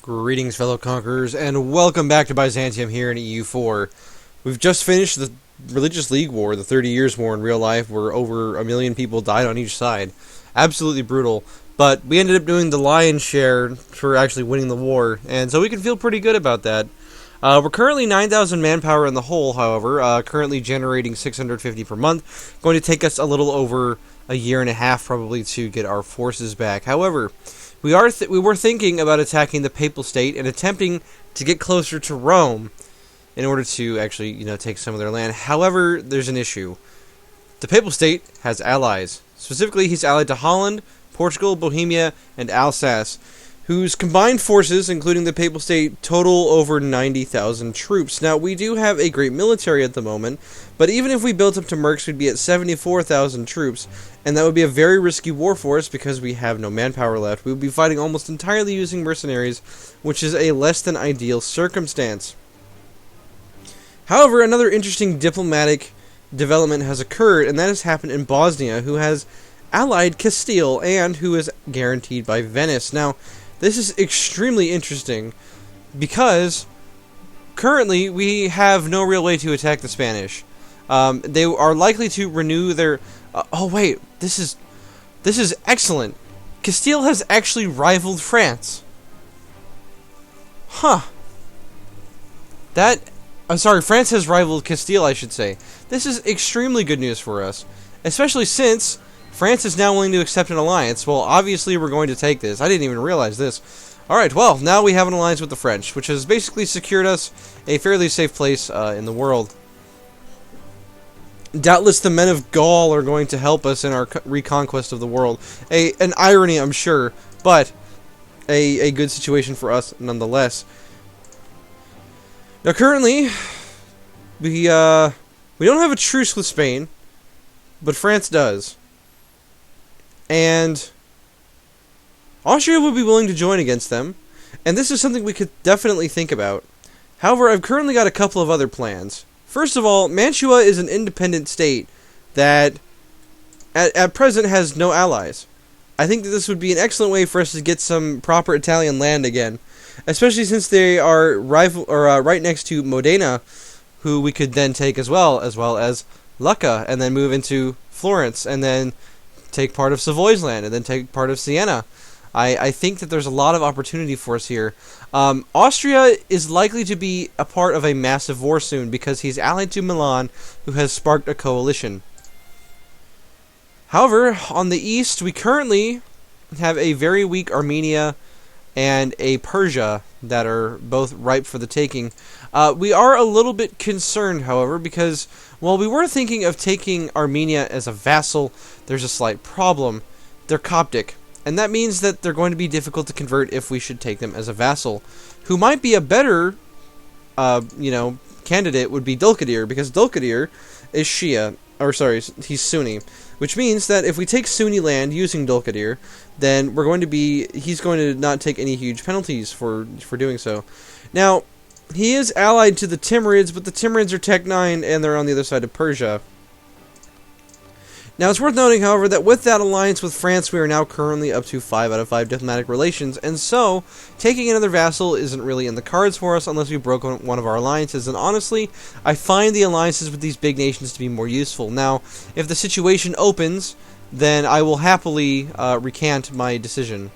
Greetings, fellow conquerors, and welcome back to Byzantium here in EU4. We've just finished the Religious League War, the 30 Years' War in real life, where over 1 million people died on each side. Absolutely brutal. But we ended up doing the lion's share for actually winning the war, and so we can feel pretty good about that. We're currently 9,000 manpower in the whole, however, currently generating 650 per month. Going to take us a little over a year and a half probably to get our forces back. However, we were thinking about attacking the Papal State and attempting to get closer to Rome in order to actually, take some of their land. However, there's an issue. The Papal State has allies. Specifically, he's allied to Holland, Portugal, Bohemia, and Alsace, whose combined forces, including the Papal State, total over 90,000 troops. Now, we do have a great military at the moment, but even if we built up to Mercs, we'd be at 74,000 troops, and that would be a very risky war for us because we have no manpower left. We would be fighting almost entirely using mercenaries, which is a less than ideal circumstance. However, another interesting diplomatic development has occurred, and that has happened in Bosnia, who has allied Castile and who is guaranteed by Venice. Now, this is extremely interesting because currently we have no real way to attack the Spanish. They are likely to renew their... oh wait, this is excellent. Castile has actually rivaled France. Huh. France has rivaled Castile, I should say. This is extremely good news for us, especially since France is now willing to accept an alliance. Well, obviously we're going to take this. I didn't even realize this. Alright, well, now we have an alliance with the French, which has basically secured us a fairly safe place in the world. Doubtless the men of Gaul are going to help us in our reconquest of the world. An irony, I'm sure, but a good situation for us nonetheless. Now, currently, we don't have a truce with Spain, but France does. And Austria would be willing to join against them, and this is something we could definitely think about. However, I've currently got a couple of other plans. First of all, Mantua is an independent state that at present has no allies. I think that this would be an excellent way for us to get some proper Italian land again, especially since they are right next to Modena, who we could then take as well as Lucca, and then move into Florence, and then take part of Savoy's land, and then take part of Siena. I think that there's a lot of opportunity for us here. Austria is likely to be a part of a massive war soon because he's allied to Milan, who has sparked a coalition. However, on the east, we currently have a very weak Armenia and a Persia that are both ripe for the taking. We are a little bit concerned, however, because while we were thinking of taking Armenia as a vassal, there's a slight problem. They're Coptic, and that means that they're going to be difficult to convert if we should take them as a vassal. Who might be a better, candidate would be Dulkadir, because Dulkadir is Shia, he's Sunni, which means that if we take Sunni land using Dulkadir, then he's going to not take any huge penalties for doing so. Now, he is allied to the Timurids, but the Timurids are Tech 9, and they're on the other side of Persia. Now, it's worth noting, however, that with that alliance with France, we are now currently up to 5 out of 5 diplomatic relations, and so, taking another vassal isn't really in the cards for us unless we broke one of our alliances, and honestly, I find the alliances with these big nations to be more useful. Now, if the situation opens, then I will happily recant my decision.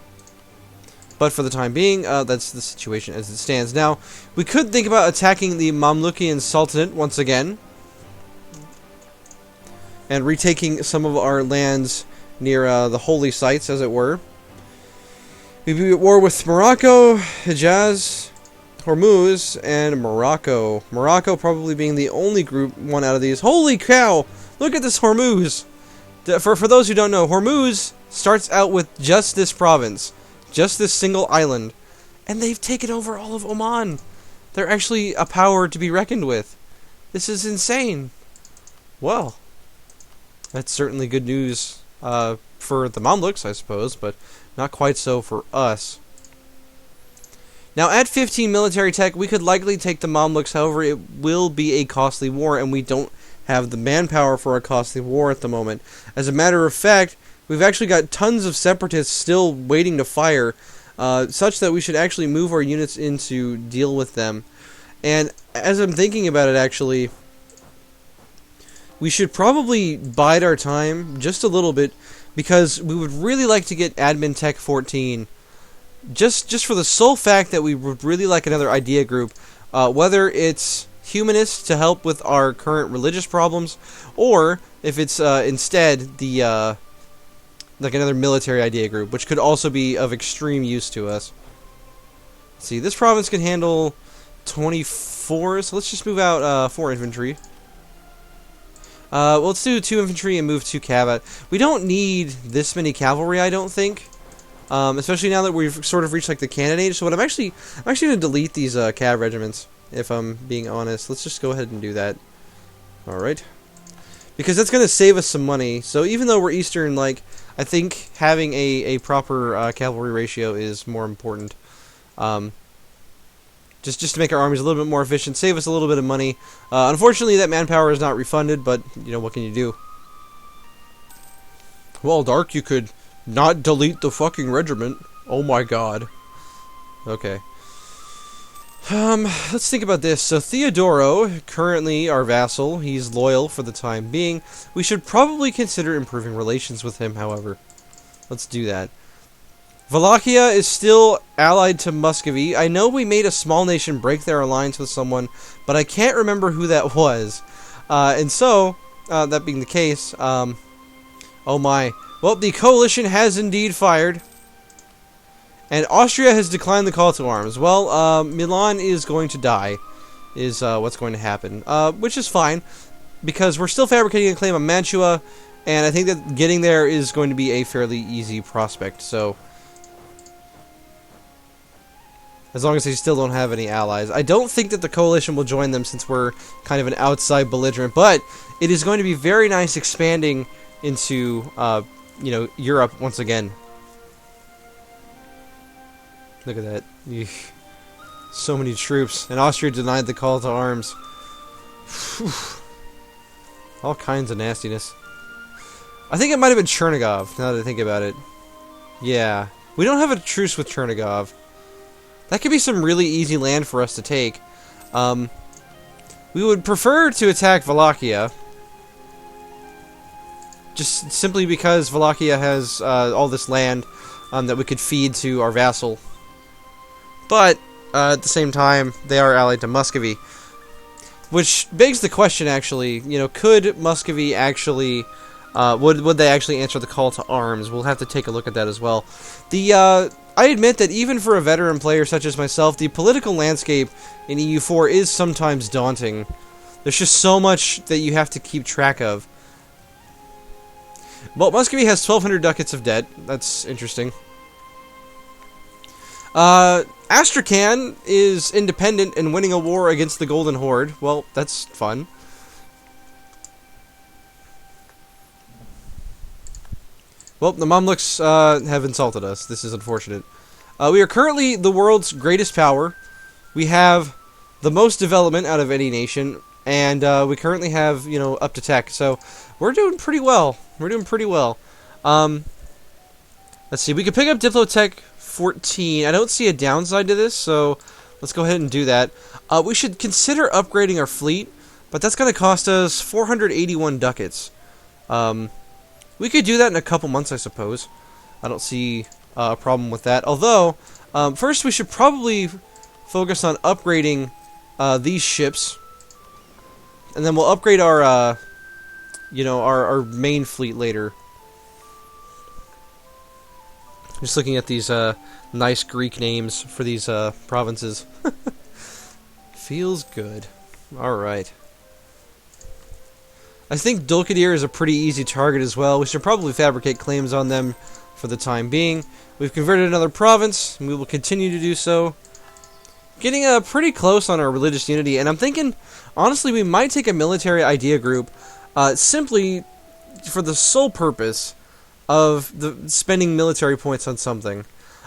But for the time being, that's the situation as it stands. Now, we could think about attacking the Mamlukian Sultanate once again, and retaking some of our lands near the holy sites, as it were. We'd be at war with Morocco, Hejaz, Hormuz, and Morocco. Morocco probably being the only one out of these. Holy cow! Look at this Hormuz! For those who don't know, Hormuz starts out with just this province. Just this single island. And they've taken over all of Oman. They're actually a power to be reckoned with. This is insane. Well, that's certainly good news for the Mamluks, I suppose, but not quite so for us. Now, at 15 military tech, we could likely take the Mamluks. However, it will be a costly war, and we don't have the manpower for a costly war at the moment. As a matter of fact, we've actually got tons of separatists still waiting to fire. such that we should actually move our units in to deal with them. And as I'm thinking about it, actually, we should probably bide our time just a little bit, because we would really like to get Admin Tech 14, just for the sole fact that we would really like another idea group, whether it's humanist to help with our current religious problems, or if it's instead the like another military idea group, which could also be of extreme use to us. Let's see, this province can handle 24, so let's just move out 4 infantry. Well, let's do 2 infantry and move 2 cav. We don't need this many cavalry, I don't think. Especially now that we've sort of reached like the Cannon Age. So what I'm actually going to delete these cav regiments, if I'm being honest. Let's just go ahead and do that. All right. Because that's going to save us some money. So even though we're Eastern, like, I think having a proper cavalry ratio is more important. Just to make our armies a little bit more efficient, save us a little bit of money. Unfortunately, that manpower is not refunded, but, you know, what can you do? Well, Dark, you could not delete the fucking regiment. Oh my god. Okay. Let's think about this. So Theodoro, currently our vassal, he's loyal for the time being. We should probably consider improving relations with him, however. Let's do that. Wallachia is still allied to Muscovy. I know we made a small nation break their alliance with someone, but I can't remember who that was. And so, that being the case, oh my. Well, the coalition has indeed fired. And Austria has declined the call to arms. Well, Milan is going to die, is what's going to happen. Which is fine, because we're still fabricating a claim on Mantua, and I think that getting there is going to be a fairly easy prospect, so as long as they still don't have any allies. I don't think that the coalition will join them, since we're kind of an outside belligerent, but it is going to be very nice expanding into, you know, Europe once again. Look at that. Eesh. So many troops. And Austria denied the call to arms. All kinds of nastiness. I think it might have been Chernigov, now that I think about it. Yeah. We don't have a truce with Chernigov. That could be some really easy land for us to take. We would prefer to attack Wallachia. Just simply because Wallachia has all this land that we could feed to our vassal. But, at the same time, they are allied to Muscovy. Which begs the question, actually, you know, could Muscovy actually, would they actually answer the call to arms? We'll have to take a look at that as well. I admit that even for a veteran player such as myself, the political landscape in EU4 is sometimes daunting. There's just so much that you have to keep track of. Well, Muscovy has 1,200 ducats of debt. That's interesting. Astrakhan is independent and winning a war against the Golden Horde. Well, that's fun. Well, the Mamluks have insulted us. This is unfortunate. We are currently the world's greatest power. We have the most development out of any nation, and we currently have, you know, up to tech. So we're doing pretty well. We're doing pretty well. Let's see. We could pick up Diplotech 14. I don't see a downside to this, so let's go ahead and do that. We should consider upgrading our fleet, but that's going to cost us 481 ducats. We could do that in a couple months, I suppose. I don't see a problem with that. Although, first we should probably focus on upgrading these ships, and then we'll upgrade our, you know, our main fleet later. Just looking at these nice Greek names for these provinces. Feels good. Alright. I think Dulkadir is a pretty easy target as well. We should probably fabricate claims on them for the time being. We've converted another province, and we will continue to do so. Getting pretty close on our religious unity, and I'm thinking, honestly, we might take a military idea group simply for the sole purpose of spending military points on something.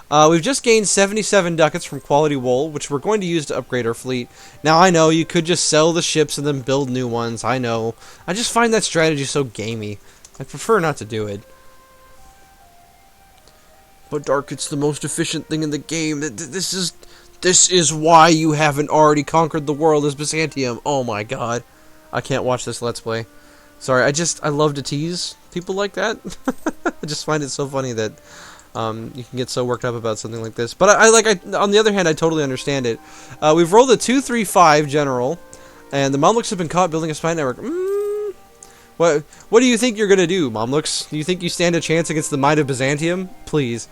We've just gained 77 ducats from quality wool, which we're going to use to upgrade our fleet. Now, I know you could just sell the ships and then build new ones. I know. I just find that strategy so gamey. I prefer not to do it. But Dark, it's the most efficient thing in the game. This is why you haven't already conquered the world as Byzantium. Oh my god. I can't watch this Let's Play. Sorry, I love to tease people like that. I just find it so funny that you can get so worked up about something like this. But on the other hand, I totally understand it. We've rolled a 2-3-5 general, and the Mamluks have been caught building a spy network. What do you think you're gonna do, Mamluks? Do you think you stand a chance against the might of Byzantium? Please.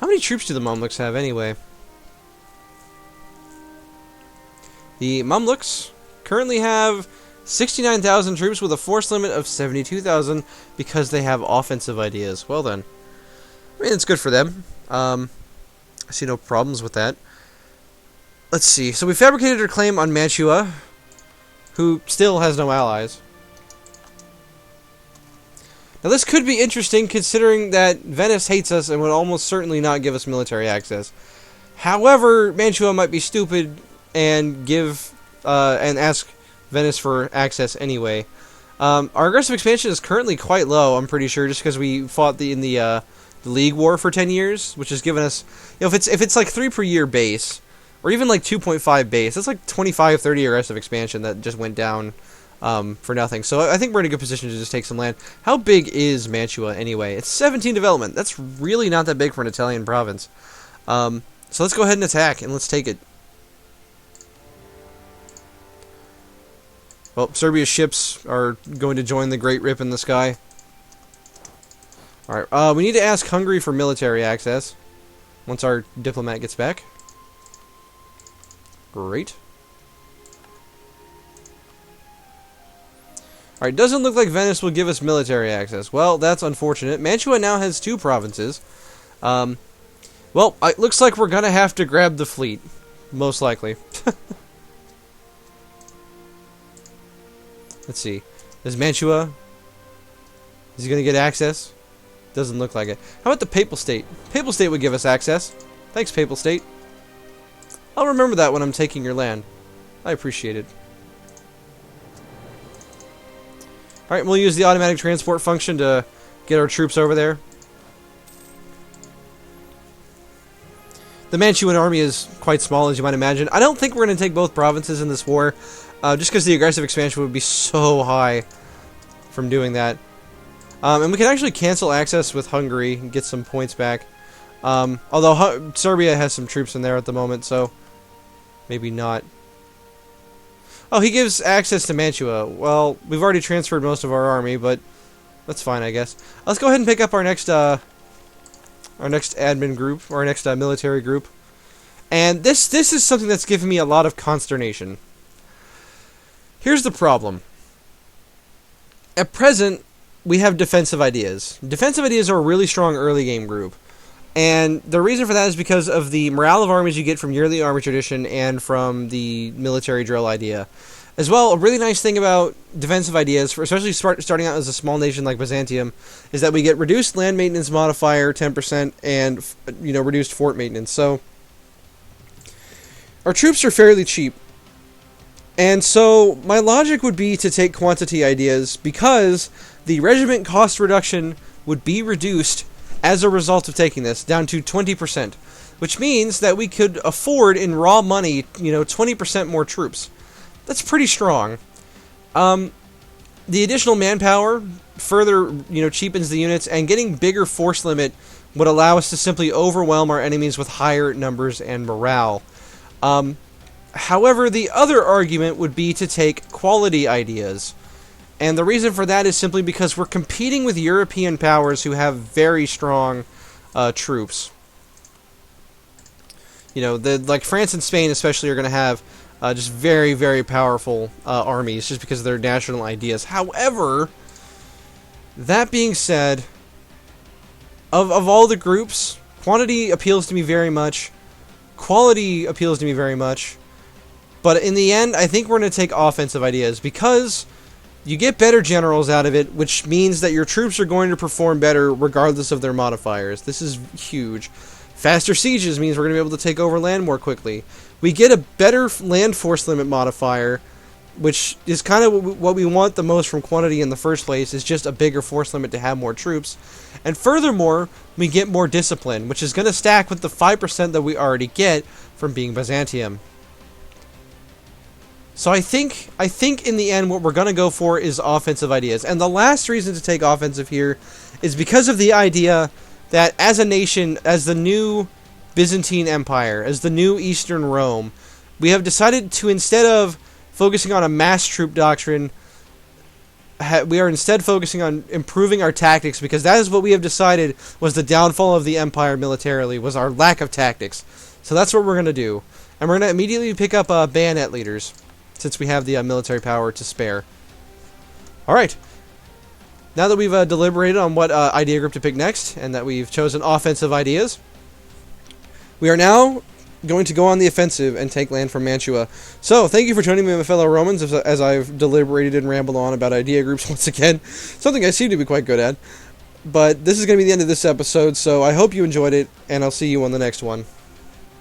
How many troops do the Mamluks have, anyway? The Mamluks currently have 69,000 troops with a force limit of 72,000 because they have offensive ideas. Well then. I mean, it's good for them. I see no problems with that. Let's see. So we fabricated our claim on Mantua, who still has no allies. Now this could be interesting considering that Venice hates us and would almost certainly not give us military access. However, Mantua might be stupid and and ask Venice for access anyway. Our aggressive expansion is currently quite low, I'm pretty sure, just because we fought in the League War for 10 years, which has given us, if it's like 3 per year base, or even like 2.5 base, that's like 25, 30 aggressive expansion that just went down for nothing. So I think we're in a good position to just take some land. How big is Mantua anyway? It's 17 development. That's really not that big for an Italian province. So let's go ahead and attack, and let's take it. Well, Serbia's ships are going to join the Great Rip in the sky. Alright, we need to ask Hungary for military access once our diplomat gets back. Great. Alright, doesn't look like Venice will give us military access. Well, that's unfortunate. Mantua now has 2 provinces. Well, it looks like we're gonna have to grab the fleet. Most likely. Let's see. Is Mantua? Is he gonna get access? Doesn't look like it. How about the Papal State? Papal State would give us access. Thanks, Papal State. I'll remember that when I'm taking your land. I appreciate it. Alright, we'll use the automatic transport function to get our troops over there. The Mantuan army is quite small, as you might imagine. I don't think we're going to take both provinces in this war, just because the aggressive expansion would be so high from doing that. And we can actually cancel access with Hungary and get some points back. Although Serbia has some troops in there at the moment, so maybe not. Oh, he gives access to Mantua. Well, we've already transferred most of our army, but that's fine, I guess. Let's go ahead and pick up our next admin group, or our next military group. And this is something that's given me a lot of consternation. Here's the problem. At present, we have defensive ideas. Defensive ideas are a really strong early game group. And the reason for that is because of the morale of armies you get from yearly army tradition and from the military drill idea. As well, a really nice thing about defensive ideas, especially starting out as a small nation like Byzantium, is that we get reduced land maintenance modifier 10% and reduced fort maintenance. So our troops are fairly cheap. And so my logic would be to take quantity ideas because the regiment cost reduction would be reduced as a result of taking this down to 20%, which means that we could afford in raw money, 20% more troops. That's pretty strong. The additional manpower further, cheapens the units, and getting bigger force limit would allow us to simply overwhelm our enemies with higher numbers and morale. However, the other argument would be to take quality ideas. And the reason for that is simply because we're competing with European powers who have very strong troops. Like France and Spain especially are going to have just very, very powerful armies just because of their national ideas. However, that being said, of all the groups, quantity appeals to me very much. Quality appeals to me very much. But in the end, I think we're going to take offensive ideas because you get better generals out of it, which means that your troops are going to perform better regardless of their modifiers. This is huge. Faster sieges means we're going to be able to take over land more quickly. We get a better land force limit modifier, which is kind of what we want the most from quantity in the first place, is just a bigger force limit to have more troops. And furthermore, we get more discipline, which is going to stack with the 5% that we already get from being Byzantium. So I think in the end what we're going to go for is offensive ideas. And the last reason to take offensive here is because of the idea that as a nation, as the new Byzantine Empire, as the new Eastern Rome, we have decided to, instead of focusing on a mass troop doctrine, we are instead focusing on improving our tactics, because that is what we have decided was the downfall of the empire militarily, was our lack of tactics. So that's what we're going to do. And we're going to immediately pick up bayonet leaders, since we have the military power to spare. Alright. Now that we've deliberated on what idea group to pick next, and that we've chosen offensive ideas, we are now going to go on the offensive and take land from Mantua. So, thank you for joining me, my fellow Romans, as I've deliberated and rambled on about idea groups once again. Something I seem to be quite good at. But this is going to be the end of this episode, so I hope you enjoyed it, and I'll see you on the next one.